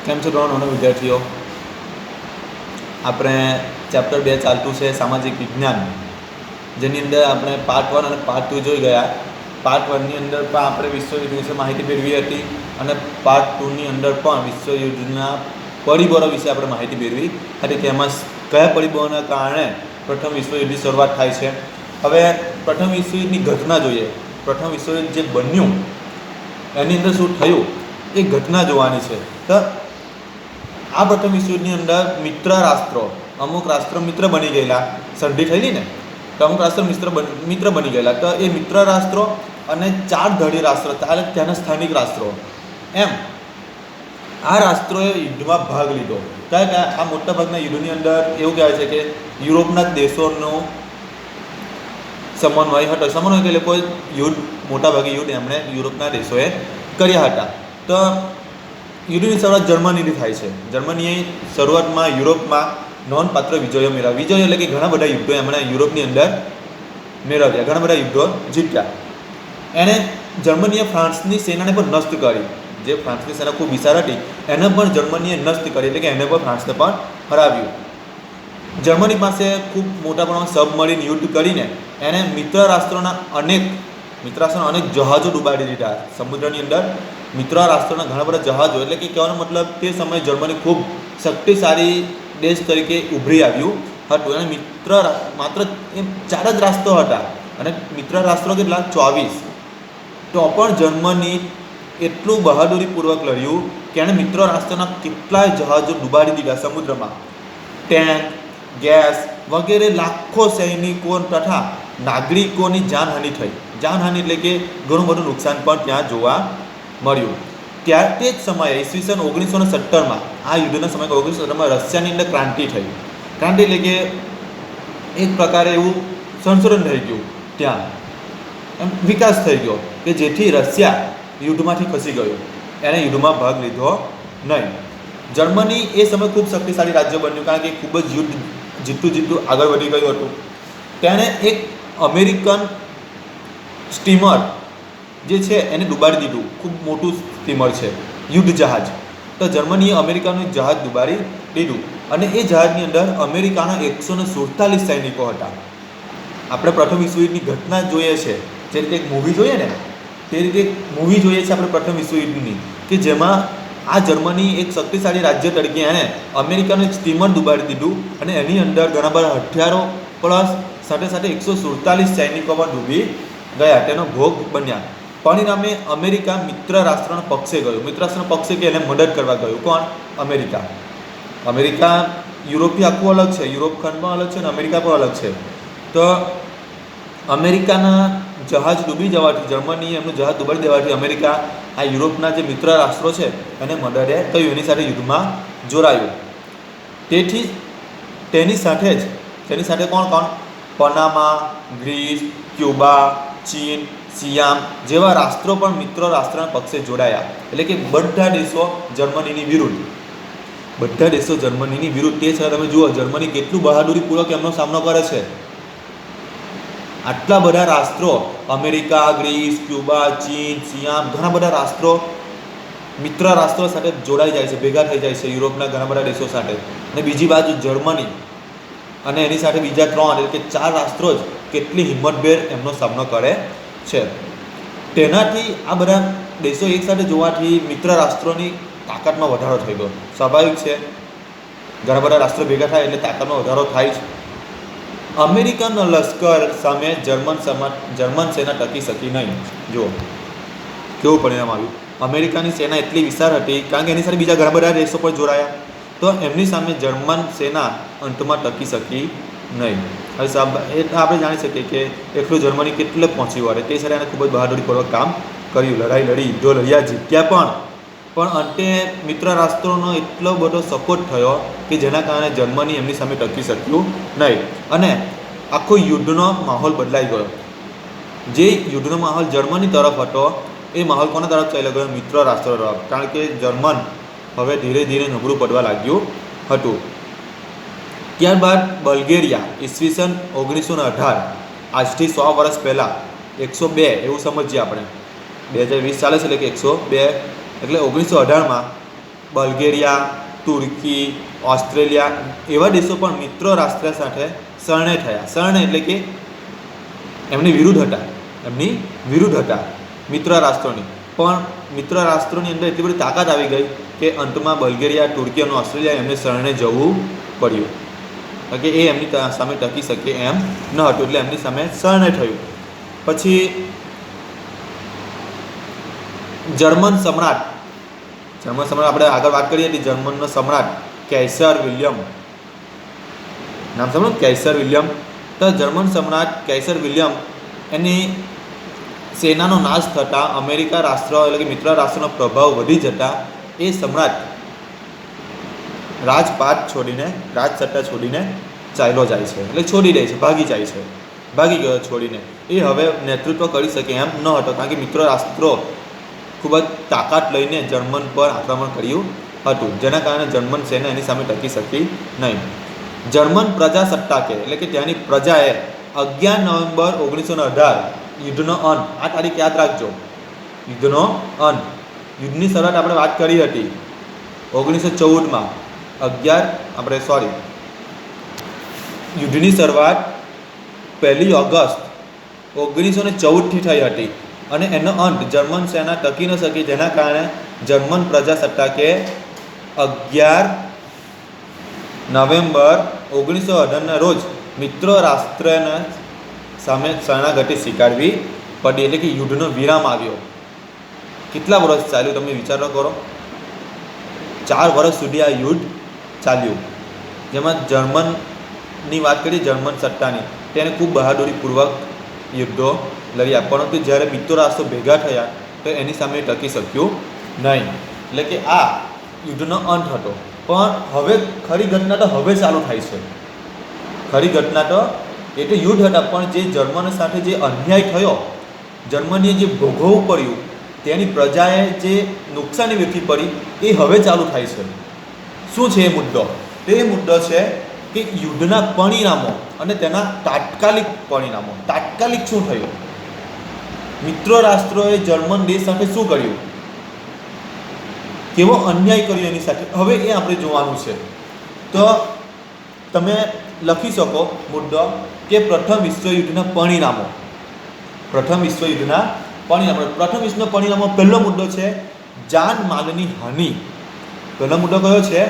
કેમ છો ધોરણ વિદ્યાર્થીઓ? આપણે ચેપ્ટર 2 ચાલતું છે સામાજિક વિજ્ઞાન, જેની અંદર આપણે પાર્ટ 1 અને પાર્ટ 2 જોઈ ગયા. પાર્ટ 1ની અંદર પણ આપણે વિશ્વયુદ્ધ વિશે માહિતી મેળવી હતી અને પાર્ટ 2ની અંદર પણ વિશ્વયુદ્ધના પરિબળો વિશે આપણે માહિતી મેળવી હતી કે એમાં કયા પરિબળોના કારણે પ્રથમ વિશ્વયુદ્ધની શરૂઆત થાય છે. હવે પ્રથમ વિશ્વયુદ્ધની ઘટના જોઈએ. પ્રથમ વિશ્વયુદ્ધ જે બન્યું એની અંદર શું થયું એ ઘટના જોવાની છે. તો આ પ્રથમ વિશ્વયુદ્ધની અંદર મિત્ર રાષ્ટ્રો, અમુક રાષ્ટ્રો મિત્ર બની ગયેલા, સંધિ થયેલી ને, તો અમુક રાષ્ટ્રો મિત્ર બની ગયેલા. તો એ મિત્ર રાષ્ટ્રો અને 4 ધડી રાષ્ટ્રો, ત્યાંના સ્થાનિક રાષ્ટ્રો, એમ આ રાષ્ટ્રોએ યુદ્ધમાં ભાગ લીધો. કારણ કે આ મોટા ભાગના યુદ્ધની અંદર એવું કહેવાય છે કે યુરોપના દેશોનો સમન્વય હતો. સમન્વય એટલે કોઈ યુદ્ધ, મોટાભાગે યુદ્ધ એમણે યુરોપના દેશોએ કર્યા હતા. તો યુદ્ધની શરૂઆત જર્મનીથી થાય છે. જર્મનીએ શરૂઆતમાં યુરોપમાં નોંધપાત્ર વિજયો મેળવ્યા. વિજયો એટલે કે ઘણા બધા યુદ્ધો એમણે યુરોપની અંદર મેળવ્યા, ઘણા બધા યુદ્ધો જીત્યા. એણે જર્મનીએ ફ્રાન્સની સેનાને પણ નષ્ટ કરી. જે ફ્રાન્સની સેના ખૂબ વિશાળ હતી એને પણ જર્મનીએ નષ્ટ કરી, એટલે કે એને પણ ફ્રાન્સને પણ હરાવ્યું. જર્મની પાસે ખૂબ મોટા પ્રમાણમાં સબમરીન યુદ્ધ કરીને એણે મિત્ર રાષ્ટ્રોના અનેક જહાજો ડૂબાડી દીધા સમુદ્રની અંદર. મિત્ર રાષ્ટ્રોના ઘણા બધા જહાજો, એટલે કે કહેવાનો મતલબ તે સમયે જર્મની ખૂબ શક્તિશાળી દેશ તરીકે ઉભરી આવ્યું હતું. અને માત્ર એ 4 જ રાષ્ટ્રો હતા અને મિત્ર રાષ્ટ્રો કેટલા? 24. તો પણ જર્મની એટલું બહાદુરીપૂર્વક લડ્યું કે એણે મિત્ર રાષ્ટ્રના કેટલાય જહાજો ડૂબાડી દીધા સમુદ્રમાં. ટેન્ક, ગેસ વગેરે લાખો સૈનિકો તથા નાગરિકોની જાનહાનિ થઈ. જાનહાનિ એટલે કે ઘણું બધું નુકસાન પણ ત્યાં જોવા મળ્યું. તે જ સમયે ઈસવીસન 1917માં, આ યુદ્ધના સમયે 1917માં રશિયાની અંદર ક્રાંતિ થઈ. ક્રાંતિ એટલે કે એક પ્રકારે એવું સંશોધન થઈ ગયું, ત્યાં એમ વિકાસ થઈ ગયો કે જેથી રશિયા યુદ્ધમાંથી ખસી ગયું, એણે યુદ્ધમાં ભાગ લીધો નહીં. જર્મની એ સમયે ખૂબ શક્તિશાળી રાજ્ય બન્યું, કારણ કે ખૂબ જ યુદ્ધ જીતતું આગળ વધી ગયું હતું. તેણે એક અમેરિકન સ્ટીમર જે છે એને ડૂબાડી દીધું. ખૂબ મોટું સ્ટીમર છે, યુદ્ધ જહાજ. તો જર્મનીએ અમેરિકાનું જહાજ ડૂબાડી દીધું અને એ જહાજની અંદર અમેરિકાના 147 સૈનિકો હતા. આપણે પ્રથમ વિશ્વયુદ્ધની ઘટના જોઈએ છે, જે રીતે એક મૂવી જોઈએ ને તે રીતે એક મૂવી જોઈએ છે આપણે પ્રથમ વિશ્વયુદ્ધની, કે જેમાં આ જર્મની એક શક્તિશાળી રાજ્ય તરીકે એણે અમેરિકાનું એક સ્ટીમર ડૂબાડી દીધું અને એની અંદર ઘણા બધા હથિયારો પ્લસ સાથે 147 સૈનિકો પણ ડૂબી ગયા, તેનો ભોગ બન્યા. પરિણામે અમેરિકા મિત્ર રાષ્ટ્રના પક્ષે ગયું. મિત્ર રાષ્ટ્રના પક્ષે કે એને મદદ કરવા ગયું. કોણ? અમેરિકા યુરોપથી આખું અલગ છે, યુરોપ ખંડ પણ અલગ છે અને અમેરિકા પણ અલગ છે. તો અમેરિકાના જહાજ ડૂબી જવાથી, જર્મનીએ એમનું જહાજ ડૂબાડી દેવાથી અમેરિકા આ યુરોપના જે મિત્ર રાષ્ટ્રો છે એને મદદે કહ્યું, એની સાથે યુદ્ધમાં જોડાયું. તેની સાથે કોણ? પનામા, ગ્રીસ, ક્યુબા, ચીન, સિયામ જેવા રાષ્ટ્રો પણ મિત્ર રાષ્ટ્રના પક્ષે જોડાયા. એટલે કે બધા દેશો જર્મનીની વિરુદ્ધ. તે છતાં તમે જુઓ જર્મની કેટલું બહાદુરીપૂર્વક એમનો સામનો કરે છે. આટલા બધા રાષ્ટ્રો, અમેરિકા, ગ્રીસ, ક્યુબા, ચીન, સિયામ, ઘણા બધા રાષ્ટ્રો મિત્ર રાષ્ટ્રો સાથે જોડાઈ જાય છે, ભેગા થઈ જાય છે યુરોપના ઘણા બધા દેશો સાથે. અને બીજી બાજુ જર્મની અને એની સાથે બીજા 3 એટલે કે 4 રાષ્ટ્રો જ કેટલી હિંમતભેર એમનો સામનો કરે છે. તેનાથી આ બધા દેશો એકસાથે જોવાથી મિત્ર રાષ્ટ્રોની તાકાતમાં વધારો થઈ ગયો. સ્વાભાવિક છે, ઘણા બધા રાષ્ટ્રો ભેગા થાય એટલે તાકાતમાં વધારો થાય છે. અમેરિકન લશ્કર સામે જર્મન સેના ટકી શકી નહીં. જુઓ કેવું પરિણામ આવ્યું. અમેરિકાની સેના એટલી વિશાળ હતી, કારણ કે એની સાથે બીજા ઘણા બધા દેશો પણ જોડાયા, તો એમની સામે જર્મન સેના અંતમાં ટકી શકી નહીં. હવે આપણે જાણી શકીએ કે એટલું જર્મની કેટલે પહોંચી વળે. તે સાથે એને ખૂબ જ બહાદુરીપૂર્વક કામ કર્યું, લડાઈ લડી, યુદ્ધો લડ્યા, જીત્યા પણ અંતે મિત્ર રાષ્ટ્રોનો એટલો બધો સપોર્ટ થયો કે જેના કારણે જર્મની એમની સામે ટકી શક્યું નહીં અને આખો યુદ્ધનો માહોલ બદલાઈ ગયો. જે યુદ્ધનો માહોલ જર્મની તરફ હતો એ માહોલ કોના તરફ ચાલ્યો ગયો? મિત્ર રાષ્ટ્રો તરફ. કારણ કે જર્મન હવે ધીરે ધીરે નબળું પડવા લાગ્યું હતું. ત્યારબાદ બલ્ગેરિયા ઈસવીસન 1918, આજથી 100 વર્ષ પહેલાં, 102 એવું સમજીએ આપણે, 2020 ચાલે છે એટલે કે 102 એટલે 1918માં બલ્ગેરિયા, તુર્કી, ઓસ્ટ્રેલિયા એવા દેશો પણ મિત્ર રાષ્ટ્ર સાથે શરણે થયા. શરણે એટલે કે એમની વિરુદ્ધ હતા મિત્ર રાષ્ટ્રોની. પણ મિત્ર રાષ્ટ્રોની અંદર એટલી બધી તાકાત આવી ગઈ કે અંતમાં બલ્ગેરિયા, તુર્કી અને ઓસ્ટ્રેલિયા એમને શરણે જવું પડ્યું. કે એ એમની સામે ટકી શકે એમ ન હતું, એટલે એમની સામે શરણે થયું. પછી જર્મન સમ્રાટ આપણે આગળ વાત કરીએ હતી. જર્મનનો સમ્રાટ કૈસર વિલિયમ, નામ સાંભળ્યું? કૈસર વિલિયમ. તો જર્મન સમ્રાટ કૈસર વિલિયમ એની સેનાનો નાશ થતાં અમેરિકા રાષ્ટ્ર એટલે કે મિત્ર રાષ્ટ્રનો પ્રભાવ વધી જતાં એ સમ્રાટ રાજસત્તા છોડીને ચાલ્યો જાય છે. એટલે છોડી દે છે, ભાગી ગયો છોડીને. એ હવે નેતૃત્વ કરી શકે એમ ન હતો, કારણ કે મિત્ર રાષ્ટ્રો ખૂબ જ તાકાત લઈને જર્મન પર આક્રમણ કર્યું હતું, જેના કારણે જર્મન સેના એની સામે ટકી શકી નહીં. જર્મન પ્રજાસત્તાકે એટલે કે ત્યાંની પ્રજાએ 11 નવેમ્બર 1918 યુદ્ધનો અંત, આ તારીખ યાદ રાખજો, યુદ્ધનો અંત. યુદ્ધની શરૂઆત આપણે વાત કરી હતી 1914માં. યુદ્ધની શરૂઆત 1 ઓગસ્ટ 1914થી થઈ હતી અને એનો અંત જર્મન સેના ટકી ન શકી, જેના કારણે જર્મન પ્રજાસત્તાકે 11 નવેમ્બર 1918ના રોજ મિત્ર રાષ્ટ્રના સામે શરણાગતિ સ્વીકારવી પડી, એટલે કે યુદ્ધનો વિરામ આવ્યો. કેટલા વર્ષ ચાલ્યું તમે વિચારો કરો? 4 વર્ષ સુધી આ યુદ્ધ ચાલ્યું, જેમાં જર્મનની વાત કરીએ, જર્મન સત્તાની, તેને ખૂબ બહાદુરીપૂર્વક યુદ્ધો લડ્યા, પરંતુ જ્યારે મિત્ર રાષ્ટ્રો ભેગા થયા તો એની સામે ટકી શક્યું નહીં. એટલે કે આ યુદ્ધનો અંત હતો. પણ હવે ખરી ઘટના તો હવે ચાલુ થાય છે. ખરી ઘટના તો એ તો યુદ્ધ હતા, પણ જે જર્મન સાથે જે અન્યાય થયો, જર્મનીએ જે ભોગવવું પડ્યું, તેની પ્રજાએ જે નુકસાની વેઠવી પડી, એ હવે ચાલુ થાય છે. શું છે એ મુદ્દો? તે મુદ્દો છે કે યુદ્ધના પરિણામો અને તેના તાત્કાલિક પરિણામો. તાત્કાલિક શું થયું? મિત્ર રાષ્ટ્રોએ જર્મન દેશ સાથે શું કર્યું, કેવો અન્યાય કર્યો એની સાથે, હવે એ આપણે જોવાનું છે. તો તમે લખી શકો મુદ્દો કે પ્રથમ વિશ્વયુદ્ધના પરિણામો. પ્રથમ વિશ્વના પરિણામો. પહેલો મુદ્દો છે જાનમાલની હાનિ. પહેલો મુદ્દો કયો છે?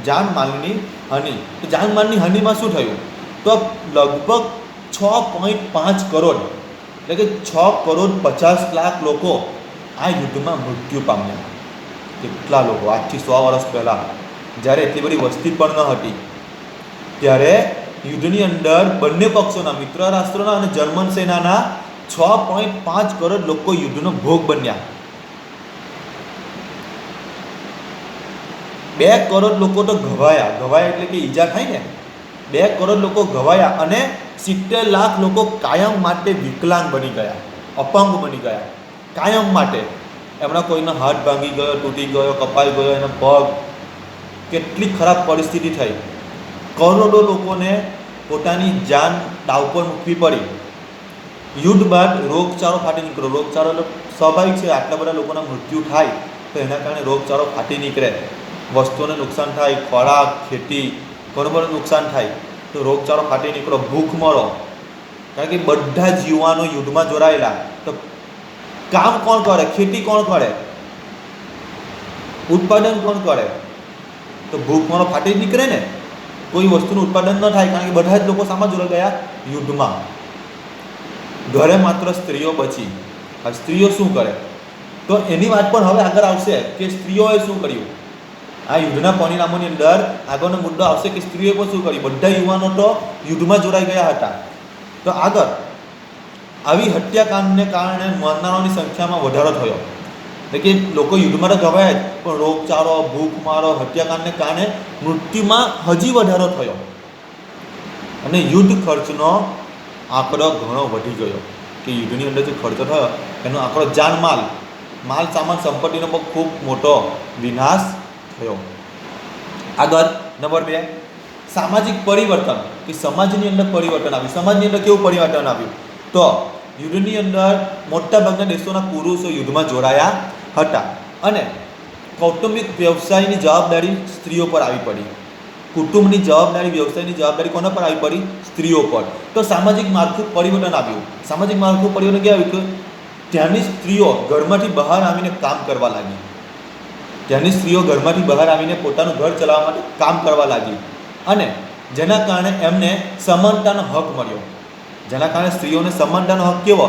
જાનમાલની હાનિ. તો જાનમાલની હાનિમાં શું થયું? તો લગભગ 6.5 કરોડ એટલે કે 6,50,00,000 લોકો આ યુદ્ધમાં મૃત્યુ પામ્યા. કેટલા લોકો? આજથી 100 વર્ષ પહેલાં, જ્યારે એટલી બધી વસ્તી પણ ન હતી, ત્યારે યુદ્ધની અંદર બંને પક્ષોના, મિત્ર રાષ્ટ્રોના અને જર્મન સેનાના 6.5 કરોડ લોકો યુદ્ધનો ભોગ બન્યા. 2 કરોડ લોકો તો ઘવાયા એટલે કે ઈજા થાય ને. 2 કરોડ લોકો ઘવાયા અને 70 લાખ લોકો કાયમ માટે વિકલાંગ બની ગયા, અપંગ બની ગયા કાયમ માટે. એમના કોઈનો હાથ ભાંગી ગયો, તૂટી ગયો, કપાઈ ગયો, એનો પગ. કેટલી ખરાબ પરિસ્થિતિ થઈ. કરોડો લોકોને પોતાની જાન દાવ પર મૂકવી પડી. યુદ્ધ બાદ રોગચાળો ફાટી નીકળ્યો. રોગચાળો એટલે સ્વાભાવિક છે, આટલા બધા લોકોના મૃત્યુ થાય તો એના કારણે રોગચાળો ફાટી નીકળે, વસ્તુઓને નુકસાન થાય, ખોરાક, ખેતી, ઘણું બધું નુકસાન થાય. તો રોગચાળો ફાટી નીકળો, ભૂખમરો. કારણ કે બધા જ યુવાનો યુદ્ધમાં જોડાયેલા, તો કામ કોણ કરે? ખેતી કોણ કરે? ઉત્પાદન કોણ કરે? તો ભૂખમરો ફાટી નીકળે ને. કોઈ વસ્તુનું ઉત્પાદન ન થાય, કારણ કે બધા જ લોકો સામા જોડાઈ ગયા યુદ્ધમાં. ઘરે માત્ર સ્ત્રીઓ બચી. આ સ્ત્રીઓ શું કરે? તો એની વાત પણ હવે આગળ આવશે કે સ્ત્રીઓએ શું કર્યું. આ યુદ્ધના પરિણામોની અંદર આગળનો મુદ્દો આવશે કે સ્ત્રીઓએ પણ શું કર્યું. બધા યુવાનો તો યુદ્ધમાં જોડાઈ ગયા હતા. તો આગળ આવી હત્યાકાંડને કારણે મરનારાઓની સંખ્યામાં વધારો થયો. એટલે કે લોકો યુદ્ધમાં તો ઘવાયા જ, પણ રોગચાળો, ભૂખમારો, હત્યાકાંડને કારણે મૃત્યુમાં હજી વધારો થયો અને યુદ્ધ ખર્ચનો આંકડો ઘણો વધી ગયો. કે યુદ્ધની અંદર જે ખર્ચો થયો એનો આંકડો, માલ સામાન, સંપત્તિનો પણ ખૂબ મોટો વિનાશ થયો. આગળ નંબર 2, સામાજિક પરિવર્તન. કે સમાજની અંદર પરિવર્તન આવ્યું. સમાજની અંદર કેવું પરિવર્તન આવ્યું? તો યુદ્ધની અંદર મોટાભાગના દેશોના પુરુષો યુદ્ધમાં જોડાયા હતા અને કૌટુંબિક વ્યવસાયની જવાબદારી સ્ત્રીઓ પર આવી પડી. કુટુંબની જવાબદારી, વ્યવસાયની જવાબદારી કોના પર આવી પડી? સ્ત્રીઓ પર. તો સામાજિક માળખું પરિવર્તન આવ્યું. સામાજિક માળખું પરિવર્તન ક્યાં આવ્યું? કે ત્યાંની સ્ત્રીઓ ઘરમાંથી બહાર આવીને કામ કરવા લાગી. ત્યાંની સ્ત્રીઓ ઘરમાંથી બહાર આવીને પોતાનું ઘર ચલાવવા માટે કામ કરવા લાગી, અને જેના કારણે એમને સમાનતાનો હક મળ્યો. જેના કારણે સ્ત્રીઓને સમાનતાનો હક કેવો?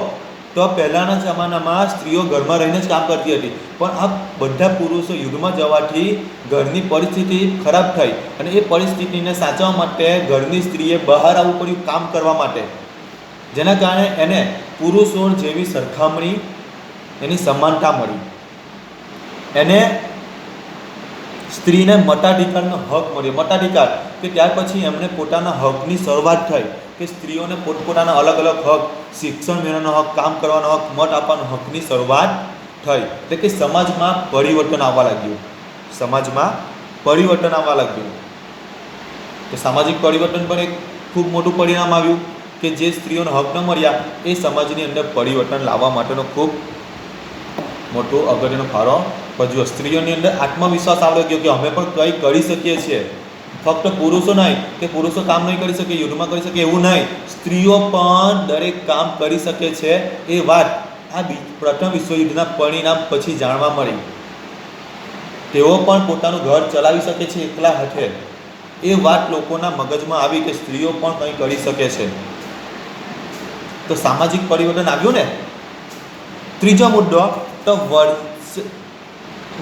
તો પહેલાંના જમાનામાં સ્ત્રીઓ ઘરમાં રહીને જ કામ કરતી હતી, પણ આ બધા પુરુષો યુદ્ધમાં જવાથી ઘરની પરિસ્થિતિ ખરાબ થઈ, અને એ પરિસ્થિતિને સાચવવા માટે ઘરની સ્ત્રીએ બહાર આવવું પડ્યું કામ કરવા માટે. જેના કારણે એને પુરુષો જેવી સરખામણી, એની સમાનતા મળી. એને સ્ત્રીને મતાધિકારનો હક મળ્યો. મતાધિકાર કે ત્યાર પછી એમને પોતાના હકની શરૂઆત થઈ, કે સ્ત્રીઓને પોતપોતાના અલગ અલગ હક, શિક્ષણ મેળવવાનો હક, કામ કરવાનો હક, મત આપવાનો હકની શરૂઆત થઈ. એટલે કે સમાજમાં પરિવર્તન આવવા લાગ્યું. સમાજમાં પરિવર્તન આવવા લાગ્યું. તો સામાજિક પરિવર્તન પણ એક ખૂબ મોટું પરિણામ આવ્યું, કે જે સ્ત્રીઓને હક ન મળ્યા એ સમાજની અંદર પરિવર્તન લાવવા માટેનો ખૂબ મોટો અગત્યનો ફાળો ભજવ્યો. સ્ત્રીઓની અંદર આત્મવિશ્વાસ આવડો ગયો કે અમે પણ કંઈ કરી શકીએ છીએ. ફક્ત પુરુષો નહીં, કે પુરુષો કામ નહીં કરી શકે, યુદ્ધમાં કરી શકે એવું નહીં, સ્ત્રીઓ પણ દરેક કામ કરી શકે છે. એ વાત આ પ્રથમ વિશ્વયુદ્ધના પરિણામ પછી જાણવા મળી. તેઓ પણ પોતાનું ઘર ચલાવી શકે છે એકલા હાથે. એ વાત લોકોના મગજમાં આવી કે સ્ત્રીઓ પણ કંઈ કરી શકે છે. તો સામાજિક પરિવર્તન આવ્યું ને. ત્રીજો મુદ્દો, તો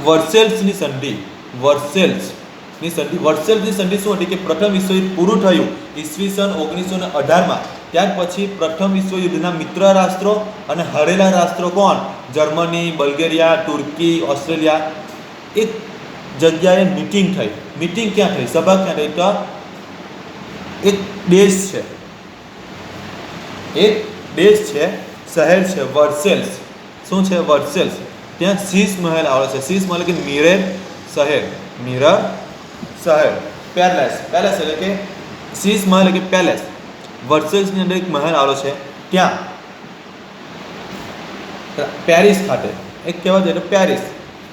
વર્સેલ્સની સંધિ. વર્સેલ્સની સંધિ શું હતી? કે પ્રથમ વિશ્વયુદ્ધ પૂરું થયું ઈસવીસન 1918માં. ત્યાર પછી પ્રથમ વિશ્વયુદ્ધના મિત્ર રાષ્ટ્રો અને હારેલા રાષ્ટ્રો કોણ? જર્મની, બલ્ગેરિયા, તુર્કી, ઓસ્ટ્રેલિયા. એક જગ્યાએ મિટિંગ થઈ. મિટિંગ ક્યાં થઈ? સભા ક્યાં થઈ? તો એક દેશ છે, શહેર છે વર્સેલ્સ. શું છે? વર્સેલ્સ. ત્યાં શીશ મહેલ આવેલો છે. શીશ મહેલ કે મિરર શહેર. પેલેસ એટલે કે શીશ મહેલ એટલે કે પેલેસ. વર્સેલ્સની અંદર એક મહેલ આવેલો છે. ત્યાં પેરિસ ખાતે એક કહેવાય છે પેરિસ.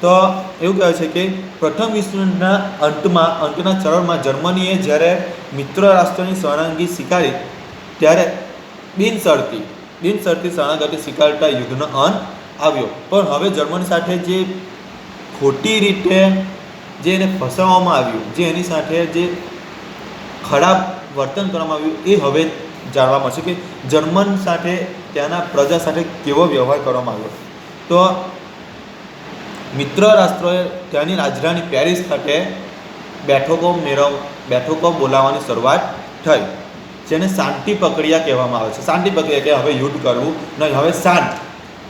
તો એવું કહેવાય છે કે પ્રથમ વિશ્વના અંતના ચરણમાં જર્મનીએ જ્યારે મિત્ર રાષ્ટ્રની શરણાગતિ સ્વીકારી, ત્યારે બિનશરતી શરણાગતિ સ્વીકારતા યુદ્ધનો અંત આવ્યો. પણ હવે જર્મની સાથે જે ખોટી રીતે જે એને ફસાવવામાં આવ્યું, જે એની સાથે જે ખરાબ વર્તન કરવામાં આવ્યું, એ હવે જાણવા મળશે કે જર્મન સાથે, ત્યાંના પ્રજા સાથે કેવો વ્યવહાર કરવામાં આવ્યો. તો મિત્ર રાષ્ટ્રોએ ત્યાંની રાજધાની પેરિસ ખાતે બેઠકો બોલાવવાની શરૂઆત થઈ, જેને શાંતિ પ્રક્રિયા કહેવામાં આવે છે. શાંતિ પ્રક્રિયા કે હવે યુદ્ધ કરવું નહીં,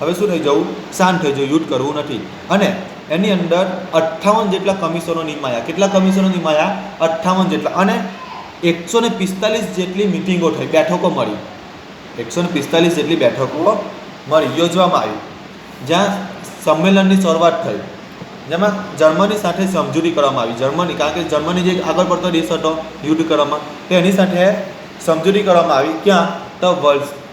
હવે શું થઈ જવું? શાંત થઈ જવું, યુદ્ધ કરવું નથી. અને એની અંદર 58 જેટલા કમિશનો નિમાયા. કેટલા કમિશનો નિમાયા? 58 જેટલા. અને 145 જેટલી મિટિંગો થઈ, બેઠકો મળી. 145 જેટલી બેઠકો યોજવામાં આવી, જ્યાં સંમેલનની શરૂઆત થઈ, જેમાં જર્મની સાથે સમજૂતી કરવામાં આવી. કારણ કે જર્મની જે આગળ પડતો દેશ હતો યુદ્ધ કરવામાં, તો એની સાથે સમજૂતી કરવામાં આવી. ક્યાં? તો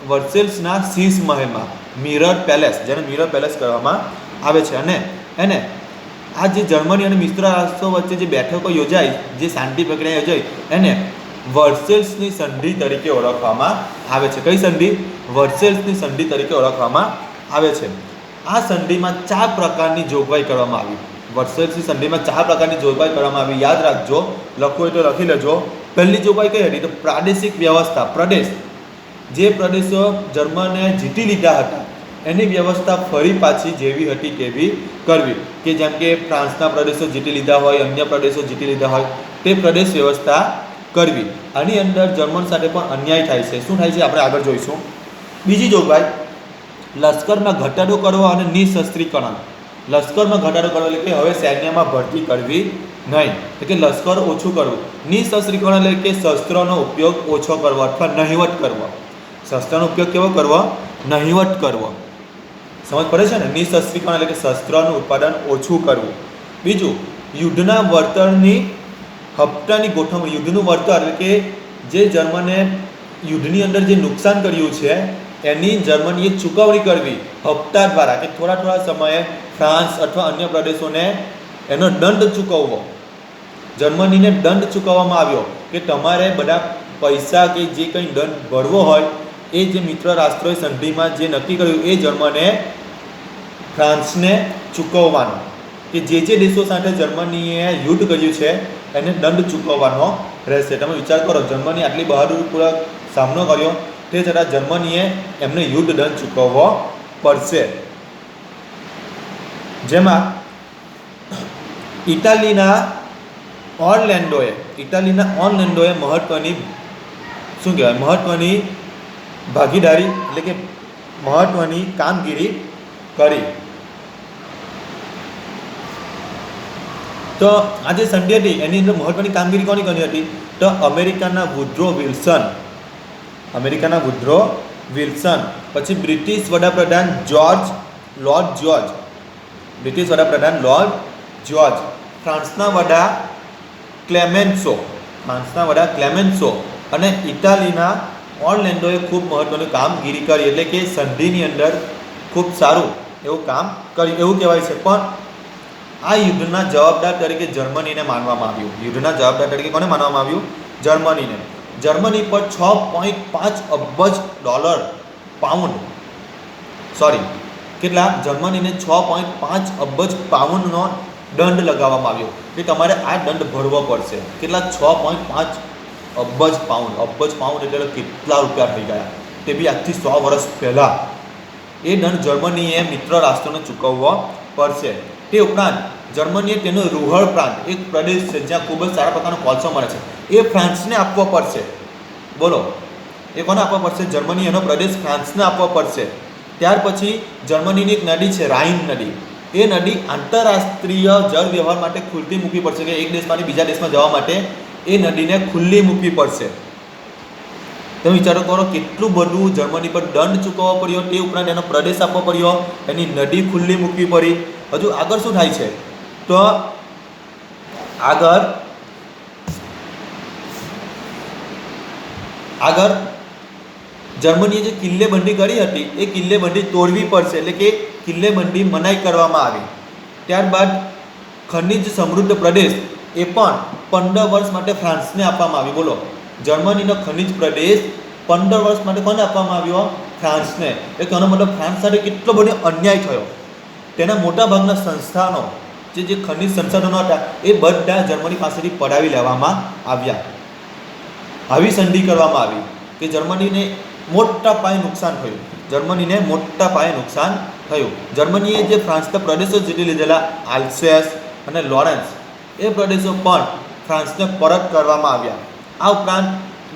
વર્સેલ્સના શીશ મહેલમાં, મિરર પેલેસ, જેને મિરર પેલેસ કહેવામાં આવે છે. અને એને આ જે જર્મની અને મિત્ર રાષ્ટ્રો વચ્ચે જે બેઠકો યોજાઈ, જે શાંતિ પ્રક્રિયા યોજાઈ, એને વર્સેલ્સની સંધિ તરીકે ઓળખવામાં આવે છે. કઈ સંધિ? વર્સેલ્સની સંધિ તરીકે ઓળખવામાં આવે છે. આ સંધિમાં 4 પ્રકારની જોગવાઈ કરવામાં આવી. વર્સેલ્સની સંધિમાં 4 પ્રકારની જોગવાઈ કરવામાં આવી. યાદ રાખજો, લખવું હોય તો લખી લેજો. પહેલી જોગવાઈ કઈ હતી? તો પ્રાદેશિક વ્યવસ્થા. પ્રદેશ, જે પ્રદેશો જર્મને જીતી લીધા હતા, એની વ્યવસ્થા ફરી પાછી જેવી હતી તેવી કરવી. કે જેમ કે ફ્રાન્સના પ્રદેશો જીતી લીધા હોય, અન્ય પ્રદેશો જીતી લીધા હોય, તે પ્રદેશ વ્યવસ્થા કરવી. આની અંદર જર્મન સાથે પણ અન્યાય થાય છે. શું થાય છે આપણે આગળ જોઈશું. બીજી જોગવાઈ, લશ્કરમાં ઘટાડો કરવો અને નિશસ્ત્રીકરણ. લશ્કરમાં ઘટાડો કરવો એટલે કે હવે સૈન્યમાં ભરતી કરવી નહીં, એટલે કે લશ્કર ઓછું કરવું. નિશસ્ત્રીકરણ એટલે કે શસ્ત્રોનો ઉપયોગ ઓછો કરવો અથવા નહિવત કરવો. શસ્ત્રનો ઉપયોગ કેવો કરવો? નહિવત કરવો. સમજ પડે છે ને? નિશસ્ત્રીકરણ એટલે કે શસ્ત્રનું ઉત્પાદન ઓછું કરવું. બીજું, યુદ્ધના વળતરની હપ્તાની ગોઠવણી. યુદ્ધનું વળતર એટલે કે જે જર્મને યુદ્ધની અંદર જે નુકસાન કર્યું છે એની જર્મનીએ ચૂકવણી કરવી હપ્તા દ્વારા, કે થોડા સમયે ફ્રાન્સ અથવા અન્ય પ્રદેશોને એનો દંડ ચૂકવવો. જર્મનીને દંડ ચૂકવવામાં આવ્યો કે તમારે બધા પૈસા કે જે કંઈ દંડ ભરવો હોય એ જે મિત્ર રાષ્ટ્રોએ સંધિમાં જે નક્કી કર્યું એ જર્મને ફ્રાન્સને ચૂકવવાનો, કે જે દેશો સાથે જર્મનીએ યુદ્ધ કર્યું છે એને દંડ ચૂકવવાનો રહેશે. તમે વિચાર કરો, જર્મની આટલી બહાદુરીપૂર્વક સામનો કર્યો તે છતાં જર્મનીએ એમને યુદ્ધ દંડ ચૂકવવો પડશે. જેમાં ઇટાલીના ઓર્લેન્ડોએ મહત્વની મહત્વની ભાગીદારી એટલે કે મહત્વની કામગીરી કરી. તો આ જે સંધિ હતી એની અંદર મહત્વની કામગીરી કોની કરી હતી? તો અમેરિકાના વુડ્રો વિલ્સન, પછી બ્રિટિશ વડાપ્રધાન લોર્ડ જ્યોર્જ, ફ્રાન્સના વડા ક્લેમેન્સો અને ઇટાલીના ઓર્લેન્ડોએ ખૂબ મહત્વની કામગીરી કરી. એટલે કે સંધિની અંદર ખૂબ સારું એવું કામ કર્યું એવું કહેવાય છે. પણ આ યુદ્ધના જવાબદાર તરીકે જર્મનીને માનવામાં આવ્યું. યુદ્ધના જવાબદાર તરીકે કોને માનવામાં આવ્યું? જર્મનીને. જર્મની પર 6.5 અબજ પાઉન્ડ કેટલા? જર્મનીને 6.5 અબજ પાઉન્ડનો દંડ લગાવવામાં આવ્યો કે તમારે આ દંડ ભરવો પડશે. કેટલા? 6.5 અબજ પાઉન્ડ એટલે કેટલા રૂપિયા થઈ ગયા? તે બી આજથી 100 વર્ષ પહેલાં એ દંડ જર્મનીએ મિત્ર રાષ્ટ્રોને ચૂકવવો પડશે. તે ઉપરાંત જર્મનીએ તેનો રૂહર પ્રાંત, એક પ્રદેશ છે જ્યાં ખૂબ જ સારા પ્રકારનો કોલસો મળે છે, એ ફ્રાન્સને આપવો પડશે. બોલો, એ કોને આપવો પડશે? જર્મની એનો પ્રદેશ ફ્રાન્સને આપવો પડશે. ત્યાર પછી જર્મનીની એક નદી છે રાઇન નદી, એ નદી આંતરરાષ્ટ્રીય જળ વ્યવહાર માટે ખુલ્લી મૂકવી પડશે, કે એક દેશમાંથી બીજા દેશમાં જવા માટે એ નદીને ખુલ્લી મૂકવી પડશે. તમે વિચારો કરો કેટલું બધું જર્મની પર દંડ ચૂકવવો પડ્યો, તે ઉપરાંત એનો પ્રદેશ આપવો પડ્યો, એની નદી ખુલ્લી મૂકવી પડી. હજુ આગળ શું થાય છે? તો આગળ જર્મનીએ જે કિલ્લેબંધી કરી હતી એ કિલ્લેબંધી તોડવી પડશે, એટલે કે કિલ્લેબંધી મનાઈ કરવામાં આવી. ત્યારબાદ ખનિજ સમૃદ્ધ પ્રદેશ એ પણ 15 વર્ષ માટે ફ્રાન્સને આપવામાં આવી. બોલો, જર્મનીનો ખનિજ પ્રદેશ 15 વર્ષ માટે કોને આપવામાં આવ્યો? ફ્રાન્સને. એટલે તેનો મતલબ ફ્રાન્સ સાથે કેટલો બધો અન્યાય થયો. તેના મોટાભાગના સંસ્થાનો જે ખનિજ સંસાધનો હતા એ બધા જર્મની પાસેથી પડાવી લેવામાં આવ્યા. આવી સંધિ કરવામાં આવી કે જર્મનીને મોટા પાયે નુકસાન થયું. જર્મનીએ જે ફ્રાન્સના પ્રદેશો જીતી લીધેલા આલ્સેસ અને લોરેન્સ, એ પ્રદેશો પણ ફ્રાન્સને પરત કરવામાં આવ્યા. આ ઉપરાંત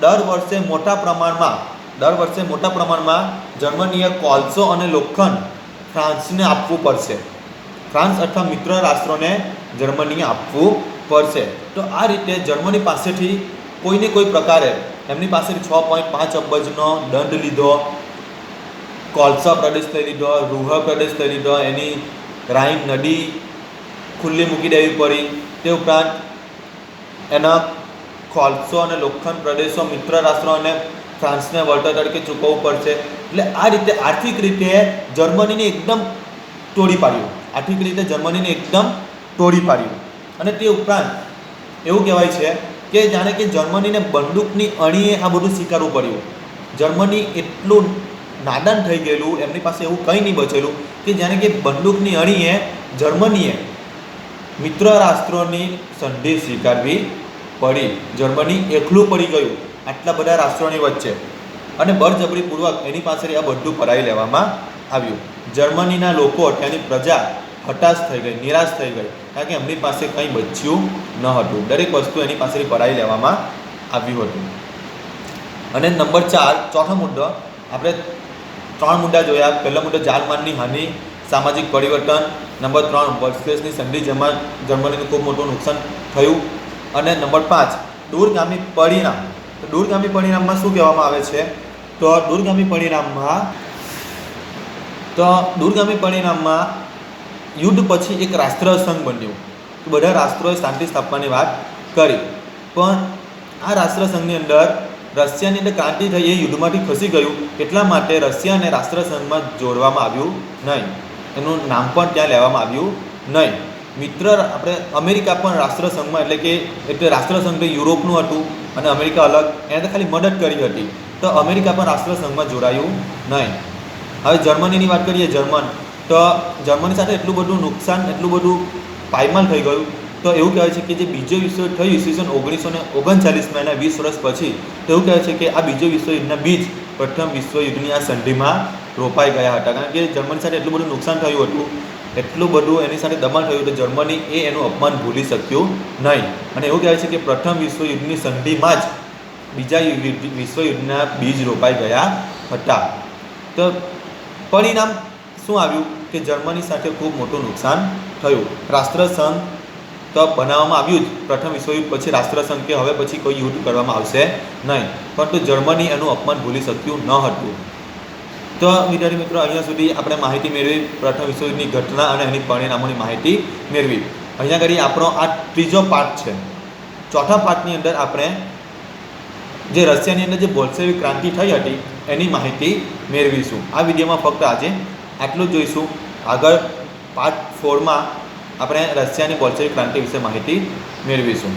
દર વર્ષે મોટા પ્રમાણમાં જર્મનીએ કોલસો અને લોખંડ ફ્રાન્સને આપવું પડશે. ફ્રાન્સ અથવા મિત્ર રાષ્ટ્રોને જર્મનીએ આપવું પડશે. તો આ રીતે જર્મની પાસેથી કોઈને કોઈ પ્રકારે એમની પાસેથી 6.5 અબજનો દંડ લીધો, કોલસા પ્રદેશ લઈ લીધો, રૂહર પ્રદેશ લઈ લીધો, એની રાઇન નદી ખુલ્લી મૂકી દેવી પડી. તે ઉપરાંત એના કોલસો અને લોખંડ પ્રદેશો મિત્ર રાષ્ટ્રો અને ફ્રાન્સને વળતર તરીકે ચૂકવવું પડશે. એટલે આ રીતે આર્થિક રીતે જર્મનીને એકદમ તોડી પાડ્યું. અને તે ઉપરાંત એવું કહેવાય છે કે જાણે કે જર્મનીને બંદૂકની અણીએ આ બધું સ્વીકારવું પડ્યું. જર્મની એટલું નાદાન થઈ ગયેલું, એમની પાસે એવું કંઈ નહીં બચેલું કે જાણે કે બંદૂકની અણીએ જર્મનીએ મિત્ર રાષ્ટ્રોની સંધિ સ્વીકારવી પડી. જર્મની એકલું પડી ગયું આટલા બધા રાષ્ટ્રોની વચ્ચે, અને બળજબરીપૂર્વક એની પાસેથી આ બધું પડાવી લેવામાં આવ્યું. જર્મનીના લોકો, ત્યાંની પ્રજા હતાશ થઈ ગઈ, નિરાશ થઈ ગઈ, કારણ કે એમની પાસે કંઈ બચ્યું ન હતું. દરેક વસ્તુ એની પાસેથી પડાવી લેવામાં આવ્યું હતું. અને નંબર 4, ચોથો મુદ્દો, આપણે 3 મુદ્દા જોયા. પહેલો મુદ્દો જાનમાલની હાનિ, સામાજિક પરિવર્તન. નંબર 3 વર્સેસની સંધિ, જેમાં જર્મનીનું ખૂબ મોટું નુકસાન થયું. અને નંબર 5 દૂરગામી પરિણામ. તો દૂરગામી પરિણામમાં શું કહેવામાં આવે છે? તો દૂરગામી પરિણામમાં યુદ્ધ પછી એક રાષ્ટ્રસંઘ બન્યું. તો બધા રાષ્ટ્રોએ શાંતિ સ્થાપવાની વાત કરી, પણ આ રાષ્ટ્રસંઘની અંદર રશિયાની અંદર ક્રાંતિ થઈ, એ યુદ્ધમાંથી ખસી ગયું. એટલા માટે રશિયાને રાષ્ટ્રસંઘમાં જોડવામાં આવ્યું નહીં, એનું નામ પણ ત્યાં લેવામાં આવ્યું નહીં. મિત્ર આપણે અમેરિકા પણ રાષ્ટ્રસંઘમાં એટલે રાષ્ટ્રસંઘ યુરોપનું હતું અને અમેરિકા અલગ, એણે તો ખાલી મદદ કરી હતી. તો અમેરિકા પણ રાષ્ટ્રસંઘમાં જોડાયું નહીં. હવે જર્મનીની વાત કરીએ. તો જર્મની સાથે એટલું બધું નુકસાન, એટલું બધું પાયમાલ થઈ ગયું. તો એવું કહેવાય છે કે જે બીજો વિશ્વયુદ્ધ થયું ઈસવીસન 1939માં એના 20 વર્ષ પછી, તો એવું કહેવાય છે કે આ બીજો વિશ્વયુદ્ધના બીજ પ્રથમ વિશ્વયુદ્ધની આ સંધિમાં રોપાઈ ગયા હતા. કારણ કે જર્મની સાથે એટલું બધું નુકસાન થયું હતું, એટલું બધું એની સાથે દબાણ થયું તો જર્મની એનું અપમાન ભૂલી શક્યું નહીં. અને એવું કહેવાય છે કે પ્રથમ વિશ્વયુદ્ધની સંધિમાં જ બીજા વિશ્વયુદ્ધના બીજ રોપાઈ ગયા હતા. તો પરિણામ શું આવ્યું કે જર્મની સાથે ખૂબ મોટું નુકસાન થયું. રાષ્ટ્રસંઘ તો બનાવવામાં આવ્યું જ પ્રથમ વિશ્વયુદ્ધ પછી, રાષ્ટ્રસંઘ કે હવે પછી કોઈ યુદ્ધ કરવામાં આવશે નહીં, પરંતુ જર્મની એનું અપમાન ભૂલી શક્યું ન હતું. તો વિદ્યાર્થી મિત્રો, અહીંયા સુધી આપણે માહિતી મેળવી પ્રથમ વિશ્વયુદ્ધની ઘટના અને એની પરિણામોની માહિતી મેળવી. અહીંયા કરી આપણો આ ત્રીજો પાઠ છે. ચોથા પાઠની અંદર આપણે જે રશિયાની અંદર જે બોલ્શેવિક ક્રાંતિ થઈ હતી એની માહિતી મેળવીશું. આ વિડીયોમાં ફક્ત આજે આટલું જ જોઈશું. આગળ પાર્ટ 4માં આપણે રશિયાની બોલ્શેવિક ક્રાંતિ વિશે માહિતી મેળવીશું.